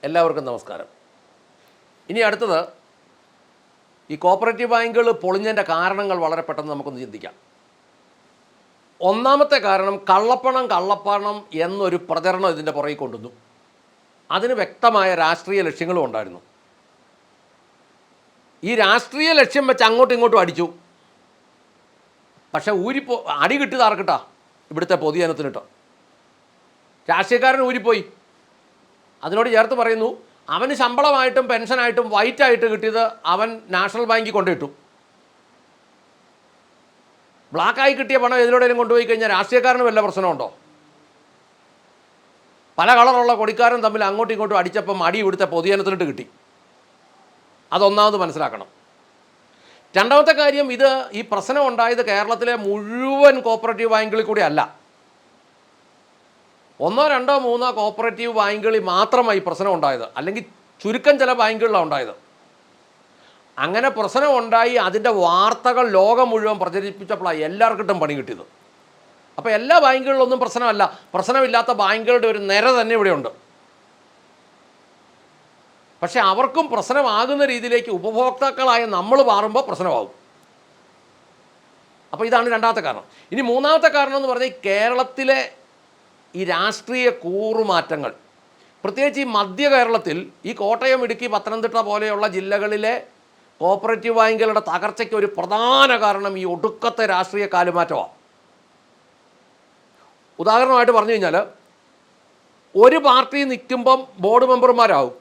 എല്ലാവർക്കും നമസ്കാരം. ഇനി അടുത്തത് ഈ കോപ്പറേറ്റീവ് ബാങ്കുകൾ പൊളിഞ്ഞതിൻ്റെ കാരണങ്ങൾ വളരെ പെട്ടെന്ന് നമുക്കൊന്ന് ചിന്തിക്കാം. ഒന്നാമത്തെ കാരണം കള്ളപ്പണം എന്നൊരു പ്രചരണം ഇതിൻ്റെ പുറകെ കൊണ്ടുവന്നു. അതിന് വ്യക്തമായ രാഷ്ട്രീയ ലക്ഷ്യങ്ങളും ഉണ്ടായിരുന്നു. ഈ രാഷ്ട്രീയ ലക്ഷ്യം വെച്ച് അങ്ങോട്ടും ഇങ്ങോട്ടും അടിച്ചു. പക്ഷേ അടി കിട്ടിയതാർക്കിട്ടാ? ഇവിടുത്തെ പൊതുജനത്തിനിട്ടോ. രാഷ്ട്രീയക്കാരൻ ഊരിപ്പോയി. അതിനോട് ചേർത്ത് പറയുന്നു, അവന് ശമ്പളമായിട്ടും പെൻഷനായിട്ടും വൈറ്റായിട്ട് കിട്ടിയത് അവൻ നാഷണൽ ബാങ്കിൽ കൊണ്ടിട്ടു. ബ്ലാക്കായി കിട്ടിയ പണം എതിലോടെയും കൊണ്ടുപോയി കഴിഞ്ഞാൽ രാഷ്ട്രീയക്കാരന് വല്ല പ്രശ്നമുണ്ടോ? പല കളറുള്ള കൊടിക്കാരൻ തമ്മിൽ അങ്ങോട്ടും ഇങ്ങോട്ടും അടിച്ചപ്പം അടി ഇവിടുത്തെ പൊതുജനത്തിനിട്ട് കിട്ടി. അതൊന്നാമത് മനസ്സിലാക്കണം. രണ്ടാമത്തെ കാര്യം, ഈ പ്രശ്നം ഉണ്ടായത് കേരളത്തിലെ മുഴുവൻ കോപ്പറേറ്റീവ് ബാങ്കുകളിൽ കൂടി അല്ല. 1, 2, 3 കോപ്പറേറ്റീവ് ബാങ്കുകളിൽ മാത്രമായി പ്രശ്നം ഉണ്ടായത്, അല്ലെങ്കിൽ ചുരുക്കം ചില ബാങ്കുകളിലാണ് ഉണ്ടായത്. അങ്ങനെ പ്രശ്നം ഉണ്ടായി അതിൻ്റെ വാർത്തകൾ ലോകം മുഴുവൻ പ്രചരിപ്പിച്ചപ്പോഴാണ് എല്ലാവർക്കിട്ടും പണി കിട്ടിയത്. അപ്പോൾ എല്ലാ ബാങ്കുകളിലൊന്നും പ്രശ്നമല്ല, പ്രശ്നമില്ലാത്ത ബാങ്കുകളുടെ ഒരു നിര തന്നെ ഇവിടെയുണ്ട്. പക്ഷേ അവർക്കും പ്രശ്നമാകുന്ന രീതിയിലേക്ക് ഉപഭോക്താക്കളായ നമ്മൾ മാറുമ്പോൾ പ്രശ്നമാകും. അപ്പോൾ ഇതാണ് രണ്ടാമത്തെ കാരണം. ഇനി മൂന്നാമത്തെ കാരണം എന്ന് പറഞ്ഞാൽ കേരളത്തിലെ ഈ രാഷ്ട്രീയ കൂറുമാറ്റങ്ങൾ, പ്രത്യേകിച്ച് ഈ മധ്യ കേരളത്തിൽ, ഈ കോട്ടയം, ഇടുക്കി, പത്തനംതിട്ട പോലെയുള്ള ജില്ലകളിലെ കോപ്പറേറ്റീവ് ബാങ്കുകളുടെ തകർച്ചയ്ക്ക് ഒരു പ്രധാന കാരണം ഈ ഒടുക്കത്തെ രാഷ്ട്രീയ കാലുമാറ്റമാണ്. ഉദാഹരണമായിട്ട് പറഞ്ഞു കഴിഞ്ഞാൽ, ഒരു പാർട്ടി നിൽക്കുമ്പം ബോർഡ് മെമ്പർമാരാകും.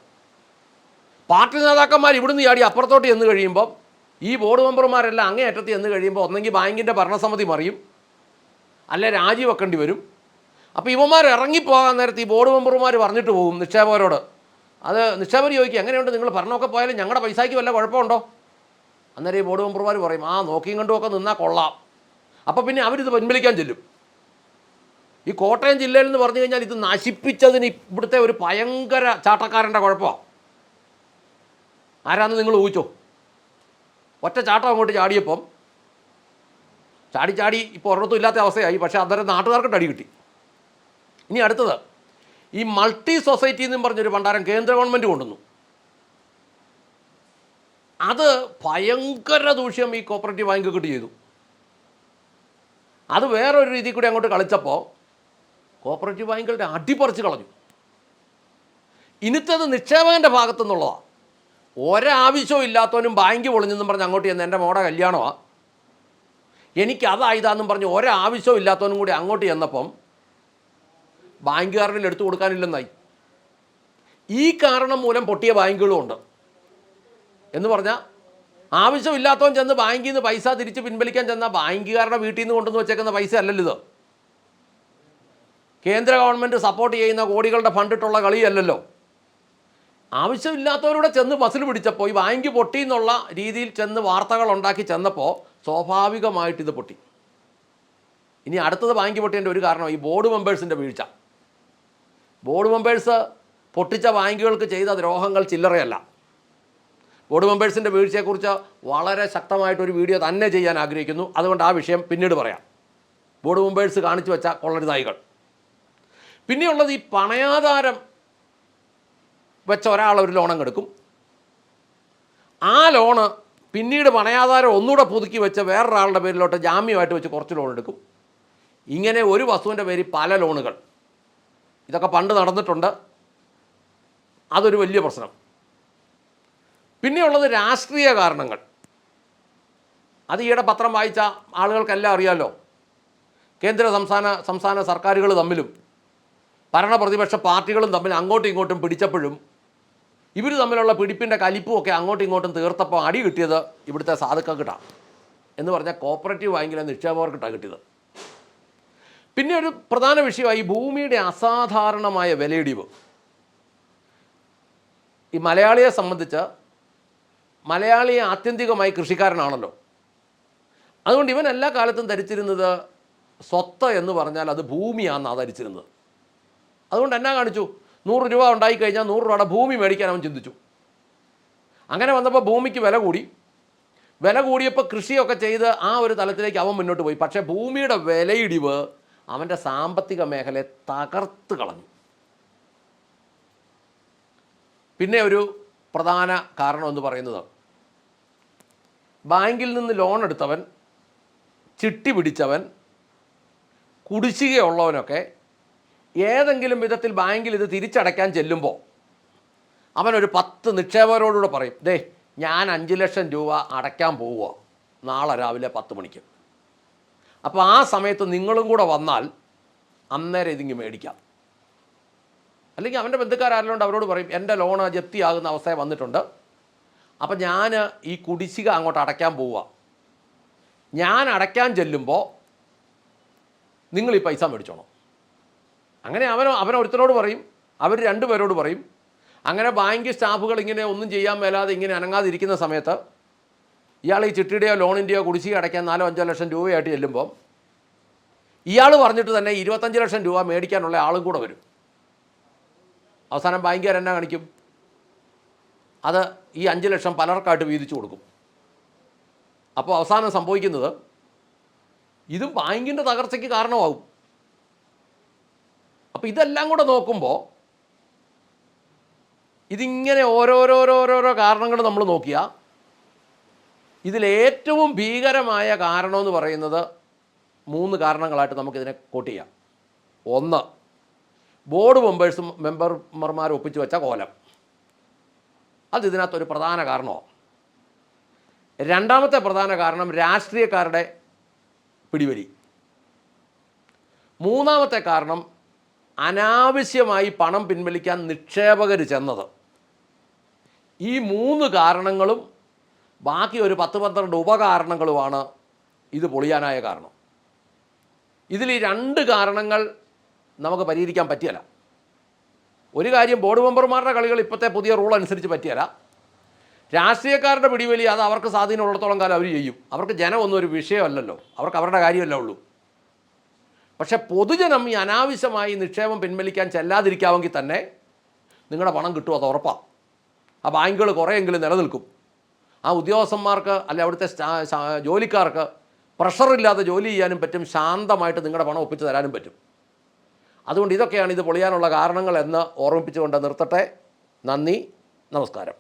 പാർട്ടി നേതാക്കന്മാർ ഇവിടുന്ന് ചാടി അപ്പുറത്തോട്ട് ചെന്ന് കഴിയുമ്പം ഈ ബോർഡ് മെമ്പർമാരെല്ലാം അങ്ങേയറ്റത്ത് ചെന്ന് കഴിയുമ്പോൾ ഒന്നെങ്കിൽ ബാങ്കിൻ്റെ ഭരണസമിതി മറിയും, അല്ലെ രാജിവെക്കേണ്ടി വരും. അപ്പോൾ ഇവന്മാർ ഇറങ്ങിപ്പോകാൻ നേരത്ത് ഈ ബോർഡ് മെമ്പർമാർ പറഞ്ഞിട്ട് പോകും നിക്ഷേപകരോട്. അത് നിക്ഷേപകർ ചോദിക്കും, എങ്ങനെയുണ്ട് നിങ്ങൾ ഭരണമൊക്കെ പോയാലും ഞങ്ങളുടെ പൈസയ്ക്ക് വല്ല കുഴപ്പമുണ്ടോ? അന്നേരം ഈ ബോർഡ് മെമ്പർമാർ പറയും, നോക്കിയും കണ്ടുമൊക്കെ നിന്നാൽ കൊള്ളാം. അപ്പോൾ പിന്നെ അവരിത് പിൻവലിക്കാൻ ചെല്ലും. ഈ കോട്ടയം ജില്ലയിൽ എന്ന് പറഞ്ഞു കഴിഞ്ഞാൽ ഇത് നശിപ്പിച്ചതിന് ഇവിടുത്തെ ഒരു ഭയങ്കര ചാട്ടക്കാരൻ്റെ കുഴപ്പമാണ്. ആരാന്ന് നിങ്ങൾ ഊഹിച്ചോ? ഒറ്റ ചാട്ടം അങ്ങോട്ട് ചാടിയപ്പം ചാടി ഇപ്പോൾ ഒരിടത്തും ഇല്ലാത്ത അവസ്ഥയായി. പക്ഷേ അന്നേരം നാട്ടുകാർക്കിട്ട് അടി കിട്ടി. ഇനി അടുത്തത്, ഈ മൾട്ടി സൊസൈറ്റി എന്നും പറഞ്ഞൊരു ഭണ്ഡാരം കേന്ദ്ര ഗവൺമെൻറ് കൊണ്ടുവന്നു. അത് ഭയങ്കര ദൂഷ്യം ഈ കോപ്പറേറ്റീവ് ബാങ്കുകൾക്ക് ചെയ്തു. അത് വേറൊരു രീതിയിൽ കൂടി അങ്ങോട്ട് കളിച്ചപ്പോൾ കോപ്പറേറ്റീവ് ബാങ്കുകളുടെ അടിപറിച്ച് കളഞ്ഞു. ഇന്നത്തേത് നിക്ഷേപകൻ്റെ ഭാഗത്തു നിന്നുള്ളതാണ്. ഒരാവശ്യവും ഇല്ലാത്തവനും ബാങ്ക് പൊളിഞ്ഞെന്നും പറഞ്ഞ് അങ്ങോട്ട് ചെന്ന് എൻ്റെ മോടെ കല്യാണമാണ്, എനിക്കതായതാന്നും പറഞ്ഞ് ഒരാവശ്യവും ഇല്ലാത്തവനും കൂടി അങ്ങോട്ട് ചെന്നപ്പം ബാങ്കുകാരുടെ എടുത്തു കൊടുക്കാനില്ലെന്നായി. ഈ കാരണം മൂലം പൊട്ടിയ ബാങ്കുകളും ഉണ്ട്. എന്ന് പറഞ്ഞാൽ ആവശ്യമില്ലാത്തവൻ ചെന്ന് ബാങ്കിൽ നിന്ന് പൈസ തിരിച്ച് പിൻവലിക്കാൻ ചെന്നാൽ ബാങ്കുകാരുടെ വീട്ടിൽ നിന്ന് കൊണ്ടുവന്ന് വെച്ചേക്കുന്ന പൈസ അല്ലല്ലോ ഇത്. കേന്ദ്ര ഗവൺമെൻറ് സപ്പോർട്ട് ചെയ്യുന്ന കോടികളുടെ ഫണ്ടിട്ടുള്ള കളിയല്ലല്ലോ. ആവശ്യമില്ലാത്തവരുടെ ചെന്ന് ബസ്സിൽ പിടിച്ചപ്പോൾ ഈ ബാങ്ക് പൊട്ടി എന്നുള്ള രീതിയിൽ ചെന്ന് വാർത്തകൾ ഉണ്ടാക്കി ചെന്നപ്പോൾ സ്വാഭാവികമായിട്ടിത് പൊട്ടി. ഇനി അടുത്തത് ബാങ്ക് പൊട്ടിയതിൻ്റെ ഒരു കാരണം ഈ ബോർഡ് മെമ്പേഴ്സിൻ്റെ വീഴ്ച. ബോർഡ് മെമ്പേഴ്സ് പൊട്ടിച്ച ബാങ്കുകൾക്ക് ചെയ്ത ദ്രോഹങ്ങൾ ചില്ലറയല്ല. ബോർഡ് മെമ്പേഴ്സിൻ്റെ വീഴ്ചയെക്കുറിച്ച് വളരെ ശക്തമായിട്ടൊരു വീഡിയോ തന്നെ ചെയ്യാൻ ആഗ്രഹിക്കുന്നു. അതുകൊണ്ട് ആ വിഷയം പിന്നീട് പറയാം. ബോർഡ് മെമ്പേഴ്സ് കാണിച്ചു വെച്ച കൊള്ളരുതായികൾ. പിന്നെയുള്ളത്, ഈ പണയാധാരം വെച്ച ഒരാൾ ഒരു ലോൺ അങ്ങെടുക്കും. ആ ലോണ് പിന്നീട് പണയാധാരം ഒന്നുകൂടെ പുതുക്കി വെച്ച് വേറൊരാളുടെ പേരിലോട്ട് ജാമ്യമായിട്ട് വെച്ച് കുറച്ച് ലോൺ എടുക്കും. ഇങ്ങനെ ഒരു വസ്തുവിൻ്റെ പേരിൽ പല ലോണുകൾ. ഇതൊക്കെ പണ്ട് നടന്നിട്ടുണ്ട്. അതൊരു വലിയ പ്രശ്നം. പിന്നെയുള്ളത് രാഷ്ട്രീയ കാരണങ്ങൾ. അത് ഈയിടെ പത്രം വായിച്ച ആളുകൾക്കെല്ലാം അറിയാമല്ലോ. കേന്ദ്ര സംസ്ഥാന സർക്കാരുകൾ തമ്മിലും ഭരണ പ്രതിപക്ഷ പാർട്ടികളും തമ്മിൽ അങ്ങോട്ടും ഇങ്ങോട്ടും പിടിച്ചപ്പോഴും ഇവർ തമ്മിലുള്ള പിടിപ്പിൻ്റെ കലിപ്പുമൊക്കെ അങ്ങോട്ടും ഇങ്ങോട്ടും തീർത്തപ്പോൾ അടി കിട്ടിയത് ഇവിടുത്തെ സാധുക്കൾക്കിട്ടാണ്. എന്ന് പറഞ്ഞാൽ കോപ്പറേറ്റീവ് ബാങ്കിലെ നിക്ഷേപകർക്കിട്ടാണ് കിട്ടിയത്. പിന്നെ ഒരു പ്രധാന വിഷയമായി ഭൂമിയുടെ അസാധാരണമായ വിലയിടിവ്. ഈ മലയാളിയെ സംബന്ധിച്ച്, മലയാളിയെ ആത്യന്തികമായി കൃഷിക്കാരനാണല്ലോ. അതുകൊണ്ട് ഇവൻ എല്ലാ കാലത്തും ധരിച്ചിരുന്നത് സ്വത്ത് എന്ന് പറഞ്ഞാൽ അത് ഭൂമിയാണെന്നാണ് ധരിച്ചിരുന്നത്. അതുകൊണ്ട് എന്നാ കാണിച്ചു, 100 രൂപ ഉണ്ടായിക്കഴിഞ്ഞാൽ 100 രൂപയുടെ ഭൂമി മേടിക്കാൻ അവൻ ചിന്തിച്ചു. അങ്ങനെ വന്നപ്പോൾ ഭൂമിക്ക് വില കൂടി. വില കൂടിയപ്പോൾ കൃഷിയൊക്കെ ചെയ്ത് ആ ഒരു തലത്തിലേക്ക് അവൻ മുന്നോട്ട് പോയി. പക്ഷേ ഭൂമിയുടെ വിലയിടിവ് അവൻ്റെ സാമ്പത്തിക മേഖലയെ തകർത്ത് കളഞ്ഞു. പിന്നെ ഒരു പ്രധാന കാരണം എന്ന് പറയുന്നത്, ബാങ്കിൽ നിന്ന് ലോൺ എടുത്തവൻ, ചിട്ടി പിടിച്ചവൻ, കുടിശ്ശികയുള്ളവനൊക്കെ ഏതെങ്കിലും വിധത്തിൽ ബാങ്കിൽ ഇത് തിരിച്ചടയ്ക്കാൻ ചെല്ലുമ്പോൾ അവനൊരു 10 നിക്ഷേപകരോടുകൂടെ പറയും, ദേ ഞാൻ 5 ലക്ഷം രൂപ അടയ്ക്കാൻ പോവുക നാളെ രാവിലെ 10 മണിക്ക്. അപ്പോൾ ആ സമയത്ത് നിങ്ങളും കൂടെ വന്നാൽ അന്നേരം ഇതിങ്ങ് മേടിക്കാം. അല്ലെങ്കിൽ അവൻ്റെ ബന്ധുക്കാരാരെല്ലാം അവരോട് പറയും, എൻ്റെ ലോണ് ജപ്തിയാകുന്ന അവസ്ഥ വന്നിട്ടുണ്ട്, അപ്പം ഞാൻ ഈ കുടിശ്ശിക അങ്ങോട്ട് അടയ്ക്കാൻ പോവുക, ഞാൻ അടയ്ക്കാൻ ചെല്ലുമ്പോൾ നിങ്ങൾ ഈ പൈസ മേടിച്ചോണം. അങ്ങനെ അവനൊരുത്തരോട് പറയും, അവർ 2 പേരോട് പറയും. അങ്ങനെ ബാങ്ക് സ്റ്റാഫുകൾ ഇങ്ങനെ ഒന്നും ചെയ്യാൻ മേലാതെ ഇങ്ങനെ അനങ്ങാതിരിക്കുന്ന സമയത്ത് ഇയാൾ ഈ ചിട്ടിയുടെയോ ലോണിൻ്റെയോ കുടിശ്ശിക അടയ്ക്കാൻ 4-5 ലക്ഷം രൂപയായിട്ട് ചെല്ലുമ്പോൾ ഇയാൾ പറഞ്ഞിട്ട് തന്നെ 25 ലക്ഷം രൂപ മേടിക്കാനുള്ള ആളും കൂടെ വരും. അവസാനം ബാങ്കുകാർ എന്നാ കാണിക്കും? അത് ഈ 5 ലക്ഷം പലർക്കായിട്ട് വീതിച്ചു കൊടുക്കും. അപ്പോൾ അവസാനം സംഭവിക്കുന്നത് ഇതും ബാങ്കിൻ്റെ തകർച്ചയ്ക്ക് കാരണമാകും. അപ്പോൾ ഇതെല്ലാം കൂടെ നോക്കുമ്പോൾ ഇതിങ്ങനെ ഓരോരോ കാരണങ്ങൾ നമ്മൾ നോക്കിയാൽ ഇതിലേറ്റവും ഭീകരമായ കാരണമെന്ന് പറയുന്നത് 3 കാരണങ്ങളായിട്ട് നമുക്കിതിനെ കോട്ട് ചെയ്യാം. 1, ബോർഡ് മെമ്പർമാർ ഒപ്പിച്ച് വെച്ച കോലം, അത് ഇതിനകത്തൊരു പ്രധാന കാരണമാണ്. 2ാമത്തെ പ്രധാന കാരണം രാഷ്ട്രീയക്കാരുടെ പിടിവലി. 3ാമത്തെ കാരണം അനാവശ്യമായി പണം പിൻവലിക്കാൻ നിക്ഷേപകർ ചെന്നത്. ഈ 3 കാരണങ്ങളും ബാക്കി ഒരു 10-12 ഉപകാരണങ്ങളുമാണ് ഇത് പൊളിയാനായ കാരണം. ഇതിൽ ഈ 2 കാരണങ്ങൾ നമുക്ക് പരിഹരിക്കാൻ പറ്റിയല്ല. ഒരു കാര്യം, ബോർഡ് മെമ്പർമാരുടെ കളികൾ ഇപ്പോഴത്തെ പുതിയ റൂൾ അനുസരിച്ച് പറ്റിയല്ല. രാഷ്ട്രീയക്കാരുടെ പിടിവലി അത് അവർക്ക് സ്വാധീനമുള്ളിടത്തോളം കാലം അവർ ചെയ്യും. അവർക്ക് ജനമൊന്നും ഒരു വിഷയമല്ലല്ലോ, അവർക്ക് അവരുടെ കാര്യമല്ല ഉള്ളൂ. പക്ഷേ പൊതുജനം ഈ അനാവശ്യമായി നിക്ഷേപം പിൻവലിക്കാൻ ചെല്ലാതിരിക്കാമെങ്കിൽ തന്നെ നിങ്ങളുടെ പണം കിട്ടും, അത് ഉറപ്പാണ്. ആ ബാങ്കുകൾ കുറേയെങ്കിലും നിലനിൽക്കും. ആ ഉദ്യോഗസ്ഥന്മാർക്ക് അല്ലെ അവിടുത്തെ ജോലിക്കാർക്ക് പ്രഷറില്ലാതെ ജോലി ചെയ്യാനും പറ്റും, ശാന്തമായിട്ട് നിങ്ങളുടെ പണം ഒപ്പിച്ച് തരാനും പറ്റും. അതുകൊണ്ട് ഇതൊക്കെയാണ് ഇത് പൊളിയാനുള്ള കാരണങ്ങൾ എന്ന് ഓർമ്മിപ്പിച്ചുകൊണ്ട് നിർത്തട്ടെ. നന്ദി, നമസ്കാരം.